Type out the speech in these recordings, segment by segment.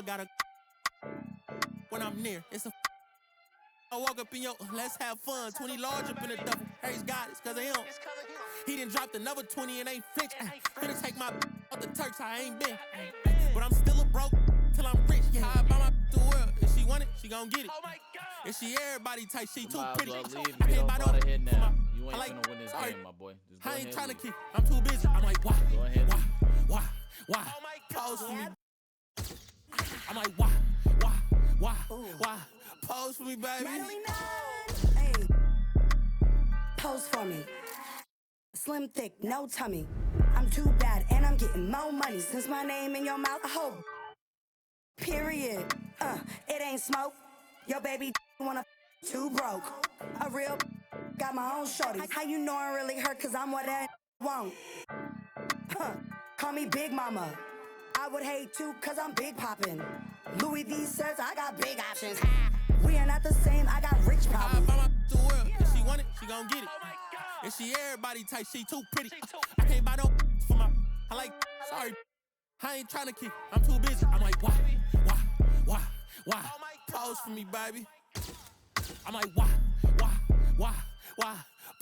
got a when I'm near. It's a I walk up in your, let's have fun. 20 large up in the duffel. Harry's got it, cause of him. He done dropped another 20 and ain't flinch. Finna take my off the Turks, I ain't been. But I'm still a broke till I'm rich. Yeah, I buy my the world. If she want it, she gon' get it. If she everybody type, she too pretty. I can't buy no hit now. You ain't gonna win this game, my boy. Just go I ain't trying to ahead. kick. I'm too busy. I'm like, why? Go ahead. Why? Pose for me. I'm like, why? Pose for me, baby. Hey. Pose for me. Slim, thick, no tummy. I'm too bad and I'm getting more money. Since my name in your mouth, I hope. Period. It ain't smoke. Your baby wanna too broke. A real got my own shorty. How you know I really hurt? Cause I'm what that won't. Call me Big Mama. I would hate too, cause I'm big poppin'. Louis V says I got big options. We are not the same, I got rich I problems. buy my the world. If she want it, she gon' get it. If she everybody type, she too pretty. I can't buy no for my. I like, sorry. I ain't trying to kick. I'm too busy. I'm like, why? Pose for me, baby. I'm like, why?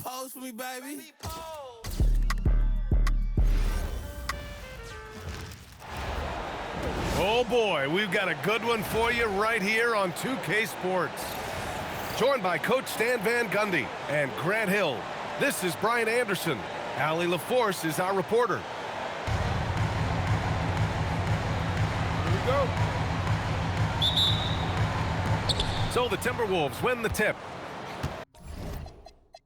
Pose for me, baby. Oh boy, we've got a good one for you right here on 2K Sports. Joined by Coach Stan Van Gundy and Grant Hill, this is Brian Anderson. Allie LaForce is our reporter. Here we go. So the Timberwolves win the tip.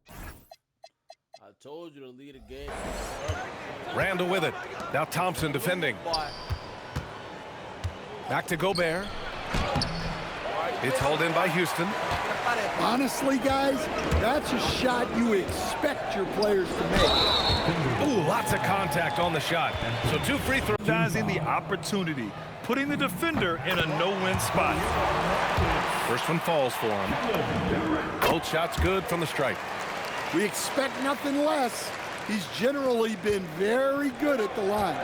I told you to lead a game. Randall with it. Now Thompson defending. Back to Gobert. It's hauled in by Houston. Honestly, guys, that's a shot you expect your players to make. Ooh, lots of contact on the shot. So 2 free throws. Recognizing the opportunity, putting the defender in a no-win spot. First one falls for him. Both shots good from the stripe. We expect nothing less. He's generally been very good at the line.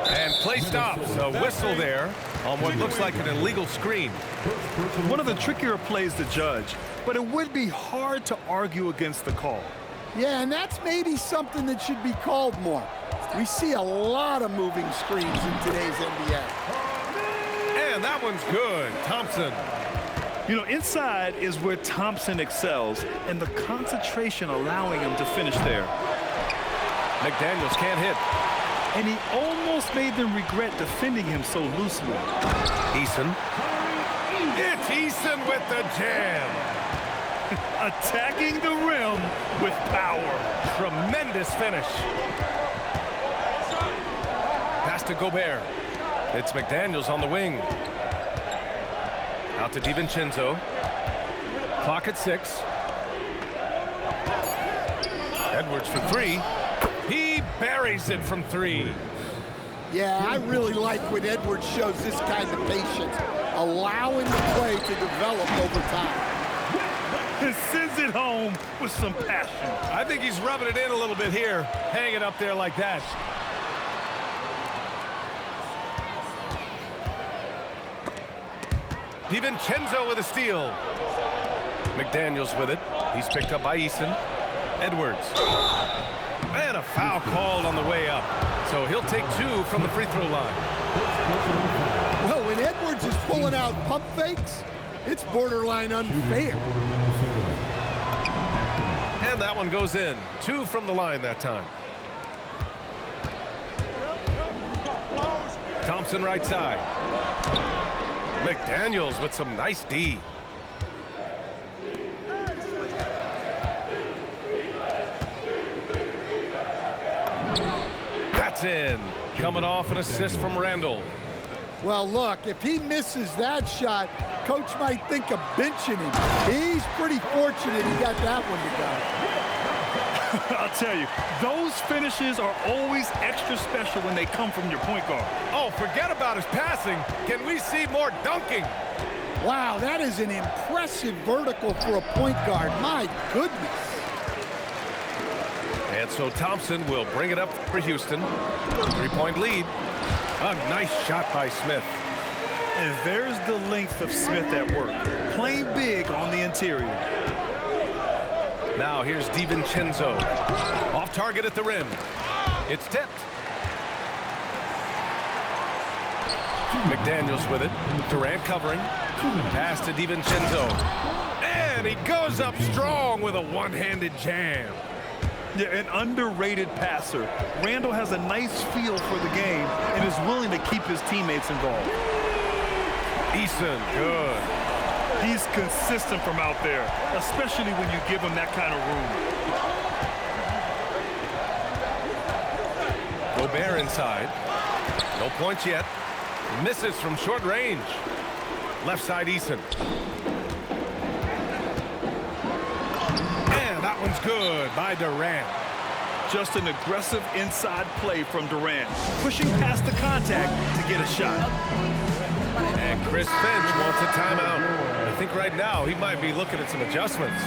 And play stops. A whistle there on what looks like an illegal screen. One of the trickier plays to judge, but it would be hard to argue against the call. Yeah, and that's maybe something that should be called more. We see a lot of moving screens in today's NBA. And that one's good. Thompson. You know, inside is where Thompson excels, and the concentration allowing him to finish there. McDaniels can't hit. And he almost made them regret defending him so loosely. Eason. It's Eason with the jam. Attacking the rim with power. Tremendous finish. Pass to Gobert. It's McDaniels on the wing. Out to DiVincenzo. Clock at 6. Edwards for 3. He buries it from 3. Yeah, I really like when Edwards shows this kind of patience, allowing the play to develop over time. And sends it home with some passion. I think he's rubbing it in a little bit here, hanging up there like that. DiVincenzo with a steal. McDaniels with it. He's picked up by Eason. Edwards. And a foul called on the way up. So he'll take 2 from the free throw line. Well, when Edwards is pulling out pump fakes, it's borderline unfair. And that one goes in. 2 from the line that time. Thompson right side. McDaniels with some nice D. That's in. Coming off an assist from Randall. Well, look, if he misses that shot, coach might think of benching him. He's pretty fortunate he got that one to go. I'll tell you, those finishes are always extra special when they come from your point guard. Oh, forget about his passing. Can we see more dunking? Wow, that is an impressive vertical for a point guard. My goodness. And so Thompson will bring it up for Houston. 3-point lead. A nice shot by Smith. And there's the length of Smith at work. Playing big on the interior. Now here's DiVincenzo. Off target at the rim. It's tipped. McDaniels with it. Durant covering. Pass to DiVincenzo. And he goes up strong with a one-handed jam. Yeah, an underrated passer. Randall has a nice feel for the game and is willing to keep his teammates involved. Eason, good. He's consistent from out there, especially when you give him that kind of room. Gobert inside. No points yet. Misses from short range. Left side, Eason. And that one's good by Durant. Just an aggressive inside play from Durant, pushing past the contact to get a shot. And Chris Finch wants a timeout. I think right now he might be looking at some adjustments.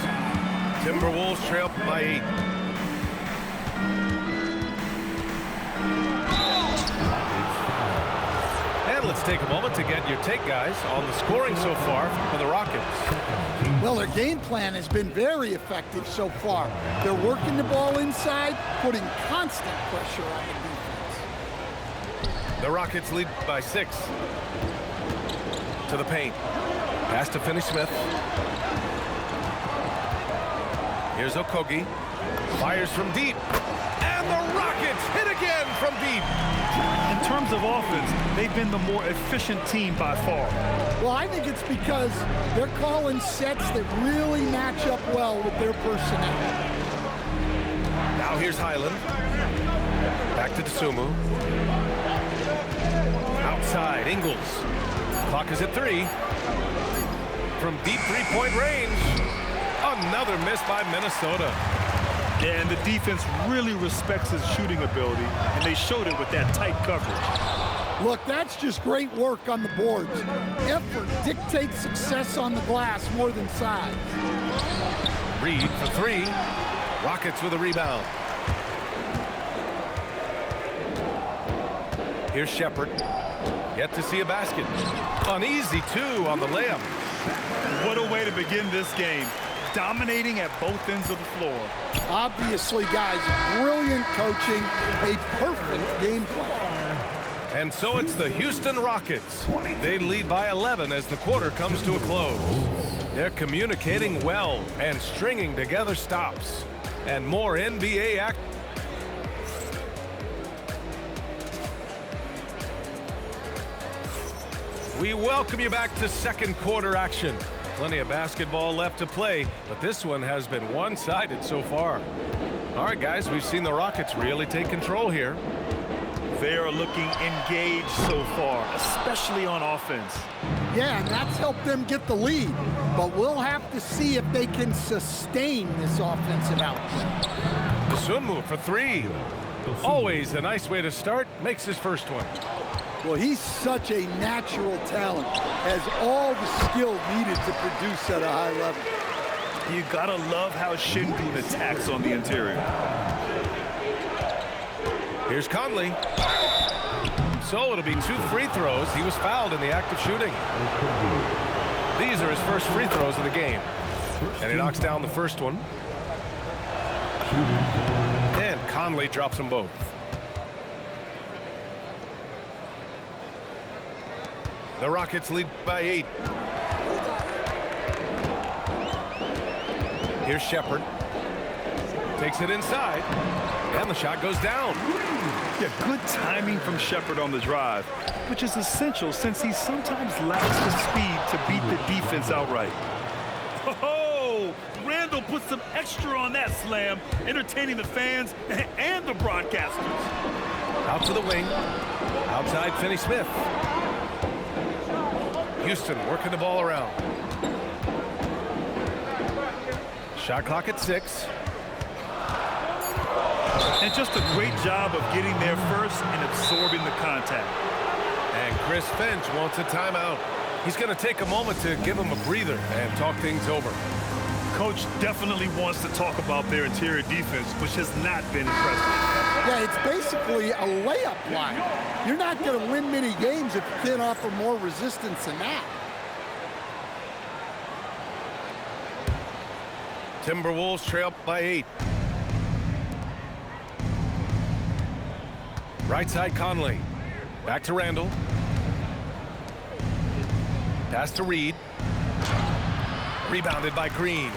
Timberwolves trail by 8. And let's take a moment to get your take, guys, on the scoring so far for the Rockets. Well, their game plan has been very effective so far. They're working the ball inside, putting constant pressure on the defense. The Rockets lead by 6. To the paint. Pass to Finney-Smith. Here's Okogie. Fires from deep. And the Rockets hit again from deep. In terms of offense, they've been the more efficient team by far. Well, I think it's because they're calling sets that really match up well with their personnel. Now here's Highland. Back to Dosunmu. Outside, Ingles. Clock is at 3. From deep 3-point range. Another miss by Minnesota. Yeah, and the defense really respects his shooting ability, and they showed it with that tight coverage. Look, that's just great work on the boards. Effort dictates success on the glass more than size. Reed for 3. Rockets with a rebound. Here's Shepherd. Yet to see a basket. An easy 2 on the layup. What a way to begin this game. Dominating at both ends of the floor. Obviously, guys, brilliant coaching, a perfect game plan. And so it's the Houston Rockets. They lead by 11 as the quarter comes to a close. They're communicating well and stringing together stops. And more NBA action. We welcome you back to second quarter action. Plenty of basketball left to play, but this one has been one-sided so far. All right, guys, we've seen the Rockets really take control here. They are looking engaged so far, especially on offense. Yeah, and that's helped them get the lead. But we'll have to see if they can sustain this offensive output. Dosunmu for 3. Always a nice way to start. Makes his first one. Well, he's such a natural talent, has all the skill needed to produce at a high level. You gotta love how Şengün attacks on the interior. Here's Conley. So it'll be 2 free throws. He was fouled in the act of shooting. These are his first free throws of the game. And he knocks down the first one. And Conley drops them both. The Rockets lead by 8. Here's Shepherd. Takes it inside. And the shot goes down. Yeah, good timing from Shepherd on the drive, which is essential since he sometimes lacks the speed to beat the defense outright. Oh, Randall put some extra on that slam, entertaining the fans and the broadcasters. Out to the wing. Outside Finney-Smith. Houston working the ball around. Shot clock at 6. And just a great job of getting there first and absorbing the contact. And Chris Finch wants a timeout. He's going to take a moment to give him a breather and talk things over. Coach definitely wants to talk about their interior defense, which has not been impressive. Yeah, it's basically a layup line. You're not going to win many games if you can't offer more resistance than that. Timberwolves trail by 8. Right side Conley. Back to Randall. Pass to Reed. Rebounded by Green.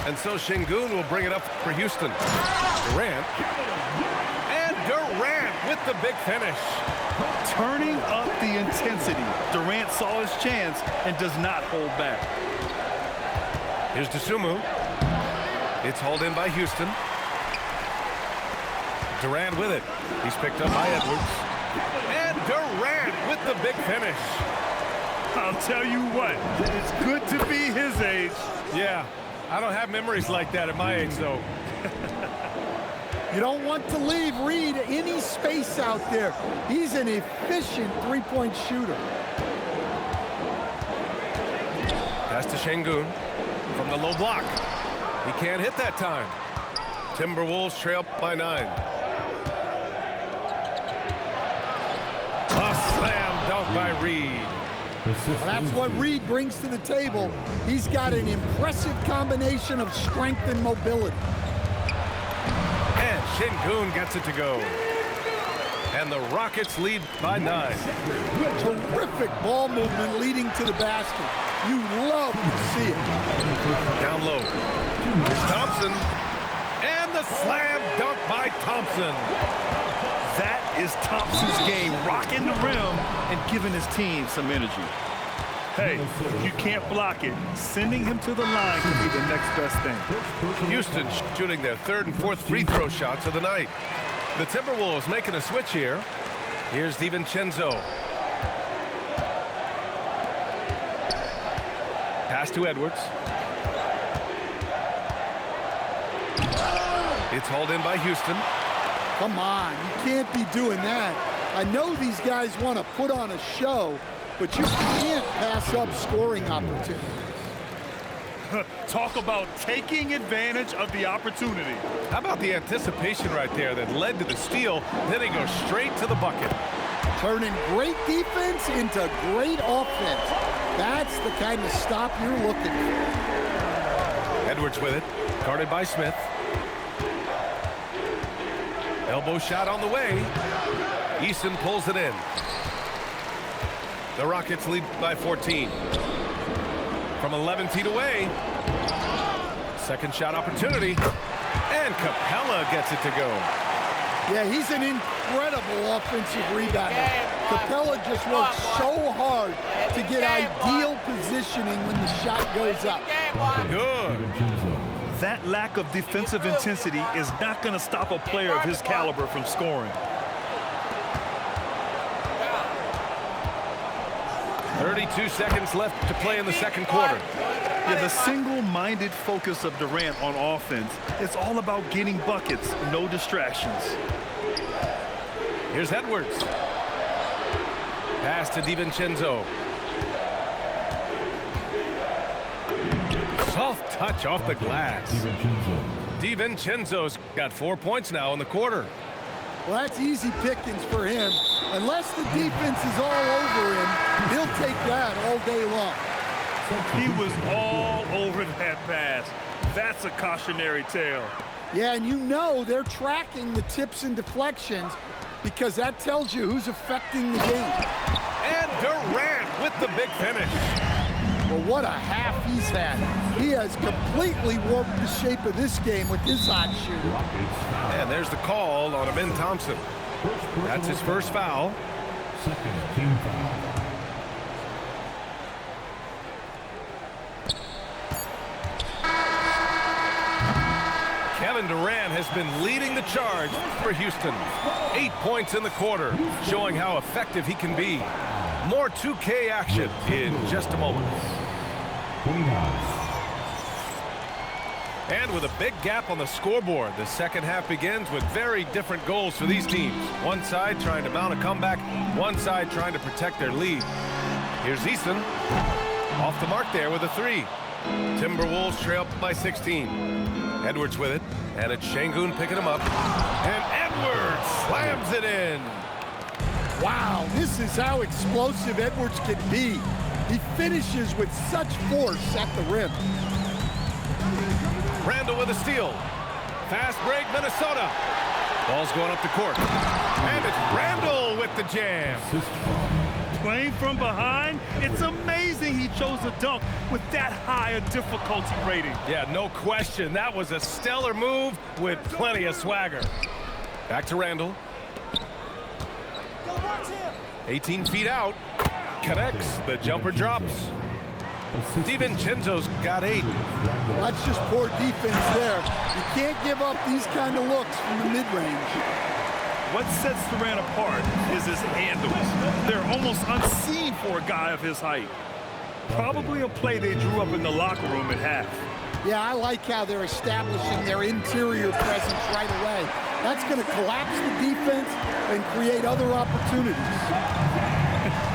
And so Şengün will bring it up for Houston. Durant. And Durant with the big finish. Turning up the intensity. Durant saw his chance and does not hold back. Here's Dosunmu. It's hauled in by Houston. Durant with it. He's picked up by Edwards. And Durant with the big finish. I'll tell you what, it's good to be his age. Yeah, I don't have memories like that at my age, though. You don't want to leave Reed any space out there. He's an efficient three-point shooter. Pass to Şengün from the low block. He can't hit that time. Timberwolves trail by 9. A slam dunk by Reed. Well, that's what Reed brings to the table. He's got an impressive combination of strength and mobility. And Şengün gets it to go. And the Rockets lead by 9. Terrific ball movement leading to the basket. You love to see it. Down low. Here's Thompson. And the slam dunk by Thompson. That is Thompson's game, rocking the rim and giving his team some energy. Hey, you can't block it. Sending him to the line could be the next best thing. Houston shooting their 3rd and 4th free throw shots of the night. The Timberwolves making a switch here. Here's DiVincenzo. Pass to Edwards. It's hauled in by Houston. Come on, you can't be doing that. I know these guys want to put on a show, but you can't pass up scoring opportunities. Talk about taking advantage of the opportunity. How about the anticipation right there that led to the steal, then he goes straight to the bucket. Turning great defense into great offense. That's the kind of stop you're looking for. Edwards with it, guarded by Smith. Elbow shot on the way. Eason pulls it in. The Rockets lead by 14. From 11 feet away. Second shot opportunity. And Capella gets it to go. Yeah, he's an incredible offensive rebounder. Capella just works so hard to get ideal positioning when the shot goes up. Good. That lack of defensive intensity is not going to stop a player of his caliber from scoring. 32 seconds left to play in the second quarter. Yeah, the single-minded focus of Durant on offense, it's all about getting buckets, no distractions. Here's Edwards. Pass to DiVincenzo. Soft touch off the glass. DiVincenzo's got 4 points now in the quarter. Well, that's easy pickings for him. Unless the defense is all over him, he'll take that all day long. He was all over that pass. That's a cautionary tale. Yeah, and you know they're tracking the tips and deflections because that tells you who's affecting the game. And Durant with the big finish. Well, what a half he's had. He has completely warped the shape of this game with his hot shooting. And there's the call on Amin Thompson. That's his first foul. Second team foul. Kevin Durant has been leading the charge for Houston. 8 points in the quarter, showing how effective he can be. More 2K action in just a moment. And with a big gap on the scoreboard, the second half begins with very different goals for these teams. One side trying to mount a comeback, one side trying to protect their lead. Here's Eason. Off the mark there with a three. Timberwolves trail up by 16. Edwards with it, and it's Şengün picking him up. And Edwards slams it in. Wow, this is how explosive Edwards can be. He finishes with such force at the rim. Randall with a steal. Fast break, Minnesota. Ball's going up the court. And it's Randall with the jam. Playing from behind, it's amazing he chose a dunk with that high a difficulty rating. Yeah, no question. That was a stellar move with plenty of swagger. Back to Randall. 18 feet out. Connects. The jumper drops. DiVincenzo's got 8. That's just poor defense there. You can't give up these kind of looks from the mid-range. What sets Durant apart is his handles. They're almost unseen for a guy of his height. Probably a play they drew up in the locker room at half. Yeah, I like how they're establishing their interior presence right away. That's going to collapse the defense and create other opportunities.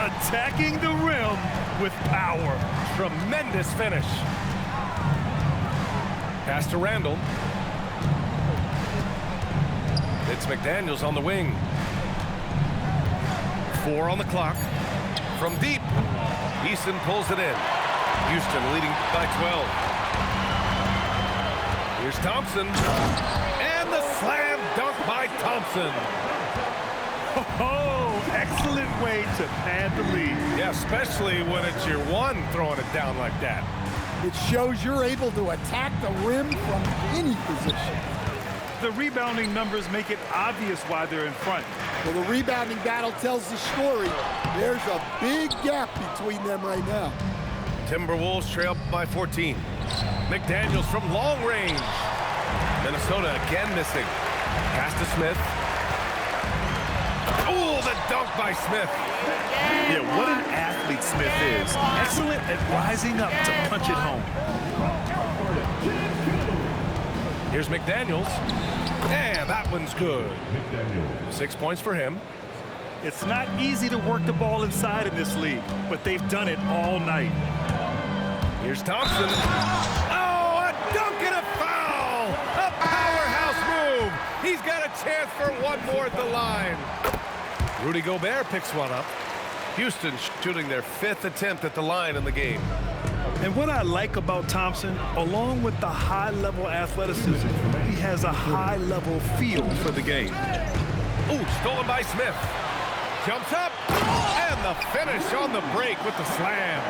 Attacking the rim with power. Tremendous finish. Pass to Randall. It's McDaniels on the wing. 4 on the clock. From deep, Easton pulls it in. Houston leading by 12. Here's Thompson. And the slam dunk by Thompson. Oh, excellent way to pad the lead. Yeah, especially when it's your one throwing it down like that. It shows you're able to attack the rim from any position. The rebounding numbers make it obvious why they're in front. Well, the rebounding battle tells the story. There's a big gap between them right now. Timberwolves trail by 14. McDaniels from long range. Minnesota again missing. Pass to Smith. Oh, the dunk by Smith. Yeah, what an athlete Smith is. Excellent at rising up to punch it home. Here's McDaniels. And that one's good. 6 points for him. It's not easy to work the ball inside in this league, but they've done it all night. Here's Thompson. Oh, a dunk and a foul! A powerhouse move! He's got a chance for one more at the line. Rudy Gobert picks one up. Houston shooting their 5th attempt at the line in the game. And what I like about Thompson, along with the high-level athleticism, he has a high-level feel for the game. Ooh, stolen by Smith. Jumps up, and the finish on the break with the slam.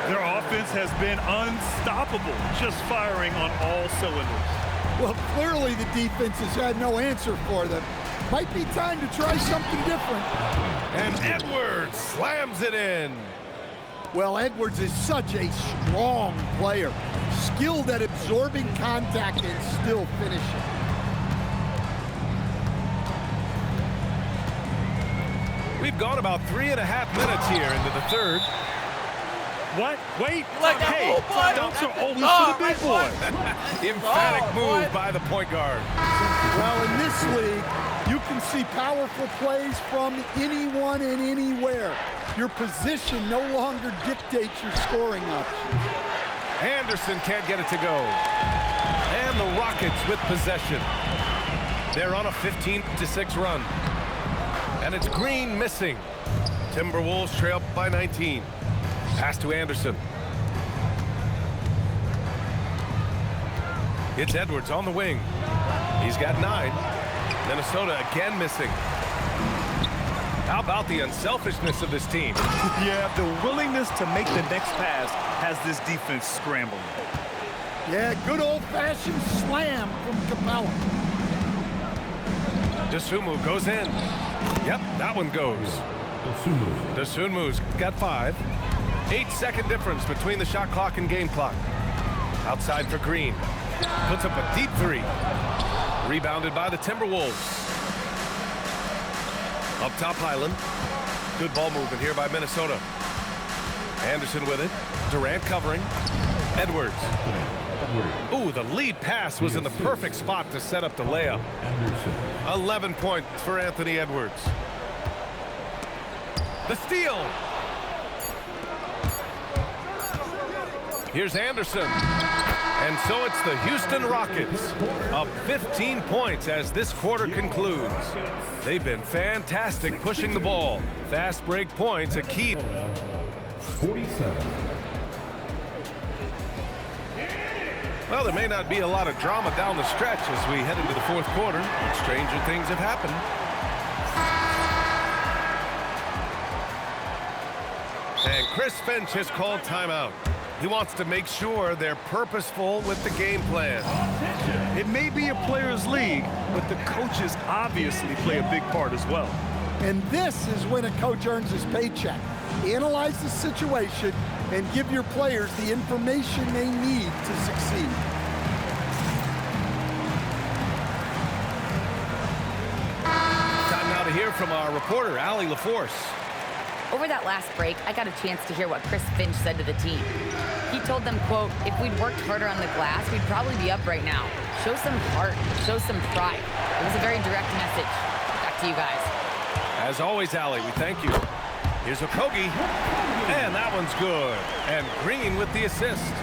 Their offense has been unstoppable, just firing on all cylinders. Well, clearly the defense has had no answer for them. Might be time to try something different. And Edwards slams it in. Well, Edwards is such a strong player, skilled at absorbing contact and still finishing. We've gone about 3.5 minutes here into the third. What? Wait. Like that hey, move, boy. dunks are always for the big boy. Emphatic move by the point guard. Well, in this league, you can see powerful plays from anyone and anywhere. Your position no longer dictates your scoring options. Anderson can't get it to go. And the Rockets with possession. They're on a 15-6 run. And it's Green missing. Timberwolves trail by 19. Pass to Anderson. It's Edwards on the wing. He's got 9. Minnesota again missing. How about the unselfishness of this team? Yeah, the willingness to make the next pass has this defense scrambling. Yeah, good old-fashioned slam from Capella. Dosunmu goes in. Yep, that one goes. Dosunmu's got 5. 8-second difference between the shot clock and game clock. Outside for Green. Puts up a deep 3. Rebounded by the Timberwolves. Up top, Highland. Good ball movement here by Minnesota. Anderson with it. Durant covering. Edwards. Ooh, the lead pass was in the perfect spot to set up the layup. 11 points for Anthony Edwards. The steal. Here's Anderson. And so it's the Houston Rockets up 15 points as this quarter concludes. They've been fantastic pushing the ball. Fast break points a key. 47. Well, there may not be a lot of drama down the stretch as we head into the fourth quarter. Stranger things have happened. And Chris Finch has called timeout. He wants to make sure they're purposeful with the game plan. It may be a players' league, but the coaches obviously play a big part as well. And this is when a coach earns his paycheck. Analyze the situation and give your players the information they need to succeed. Time now to hear from our reporter, Allie LaForce. Over that last break, I got a chance to hear what Chris Finch said to the team. He told them, quote, if we'd worked harder on the glass, we'd probably be up right now. Show some heart, show some pride. It was a very direct message. Back to you guys. As always, Allie, we thank you. Here's Okogie, and that one's good. And Green with the assist.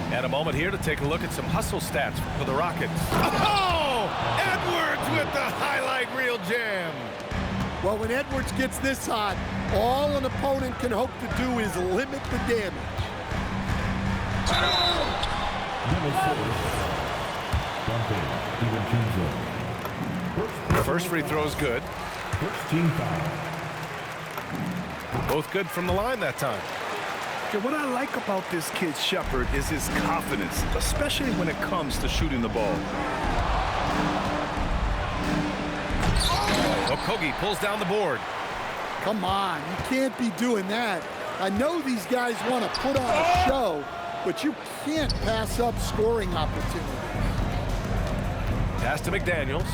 And a moment here to take a look at some hustle stats for the Rockets. Oh! Edwards with the highlight reel jam. Well, when Edwards gets this hot, all an opponent can hope to do is limit the damage. First free throw is good. Both good from the line that time. Okay, what I like about this kid Shepherd is his confidence, especially when it comes to shooting the ball. Okogie pulls down the board. Come on, you can't be doing that. I know these guys want to put on a show, but you can't pass up scoring opportunities. Pass to McDaniels.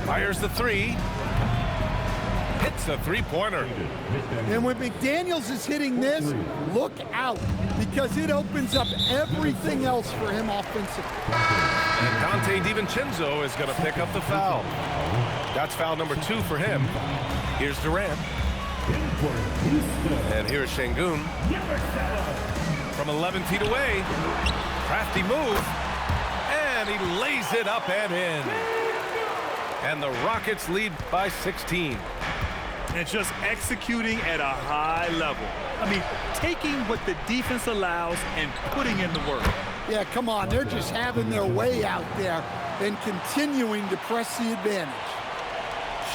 Fires the three. Hits the three-pointer. And when McDaniels is hitting this, look out, because it opens up everything else for him offensively. And Dante DiVincenzo is going to pick up the foul. That's foul number 2 for him. Here's Durant. And here's Şengün. From 11 feet away. Crafty move. And he lays it up and in. And the Rockets lead by 16. And just executing at a high level. I mean, taking what the defense allows and putting in the work. Yeah, come on, they're just having their way out there and continuing to press the advantage.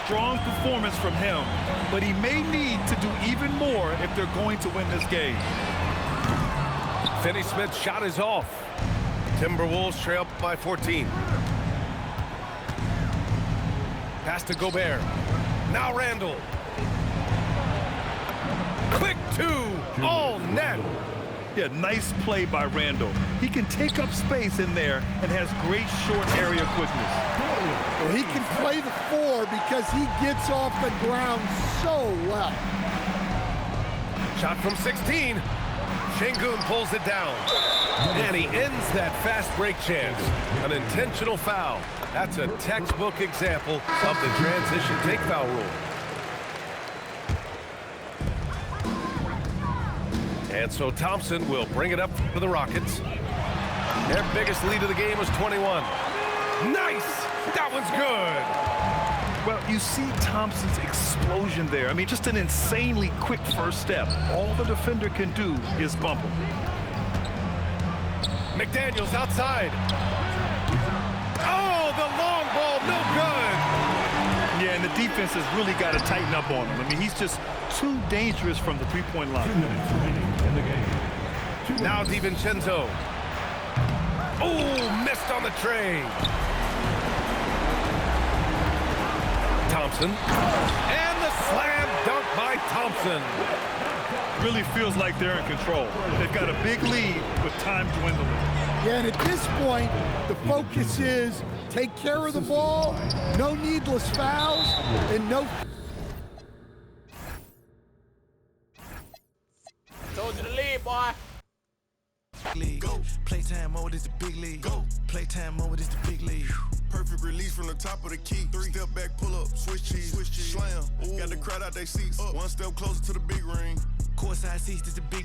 Strong performance from him, but he may need to do even more if they're going to win this game. Finney Smith's shot is off. Timberwolves trail by 14. Pass to Gobert. Now Randall. Quick two, all net. Yeah, nice play by Randall. He can take up space in there and has great short area quickness. Well, he can play the 4 because he gets off the ground so well. Shot from 16. Şengün pulls it down. And he ends that fast break chance. An intentional foul. That's a textbook example of the transition take foul rule. And so Thompson will bring it up for the Rockets. Their biggest lead of the game was 21. Nice! That one's good! Well, you see Thompson's explosion there. I mean, just an insanely quick first step. All the defender can do is bump him. McDaniels outside. Oh, the long ball, no good! Yeah, and the defense has really got to tighten up on him. I mean, he's just too dangerous from the three-point line. 2 minutes remaining in the game. Now DiVincenzo. Oh, missed on the tray. Thompson. And the slam dunk by Thompson. Really feels like they're in control. They've got a big lead with time dwindling. Yeah, and at this point, the focus is take care of the ball, no needless fouls, and no... Told you to leave, boy. League. Go. Playtime mode is the big league. Go. Playtime mode is the big league. Perfect release from the top of the key. 3 step back, pull up, switch cheese, slam. Ooh. Got the crowd out their seats. Up. 1 step closer to the big ring. Courtside seats is the big